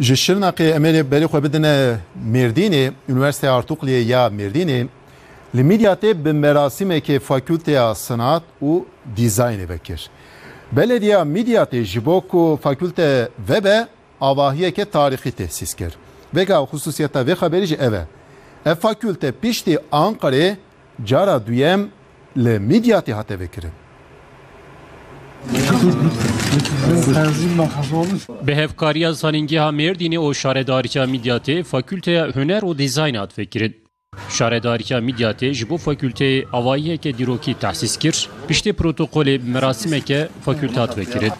Jişirnaqê Emelê berê xwe bidine Mêrdînê, Üniversiteya Artuqliyê ya Mêrdînê, li Midyatê bi merasîmekê Fakülteya Sanat û Dîzaynê vekir. Belediya Midyatê ji bo ku fakülte vebe avahiyeke tarîxî tehsîs kir. Veka xusûsiyeta vê xeberî jî ev e. Ev fakülte piştî Ankarê cara duyem li Midyatê hate vekirin. Bi hevkariya zanîngeha Mêrdînê û şaredariya Midyatê Fakülteya Huner û Dîzaynê hat vekirin. Şaredariya Midyatê ji bo fakülteyê avahiyeke dîrokî tehsîs kir, piştî protokolê bi merasîmeke fakülte hat vekirin.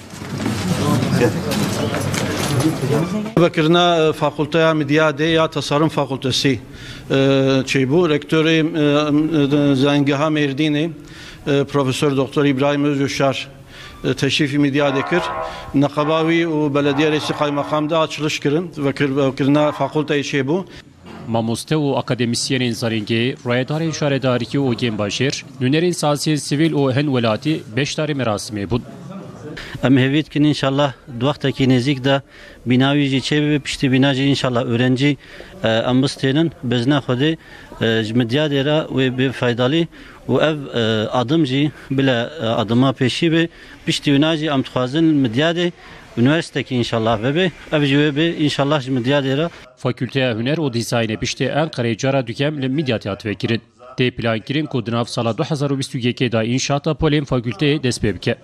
Vekirina Fakülteya Midyatê ya Tasarım Fakültesi çêbû rektörê zanîngeha Mêrdînê Profesör Doktor İbrahim Özyoşar teşrifi Midyatê kir. Neqebawî û Belediye Reîsî Kaymakam da açılış kirin vekirina fakülteyê çêbû. Mamoste û akademisyenên zanîngehê, rayedarên şaredariyê û Genbaşêr, nûnerên siyasiyên sivîl û hin welatî beşdarê merasimê bûn. Em hevît kin inşallah wextekî nêzik de bîna wî jî çêbibe piştî bîna jî inşallah öğrencî em bistênin bizna Xwedê ji Midyatê re wê bê faydalî û ev adım jî bile adıma pêşî bê piştî wîna jî em dixwazin Midyatê üniversitekî inşallah vebe ev jî wê bê inşallah ji Midyatê re. Fakülteya Huner û Dîzaynê piştî Enqereyê cara dukem li Midyatê hat vekirin. Tê plankirin ku di nav sala 2021 da înşata polên fakülteyê dest pê bike.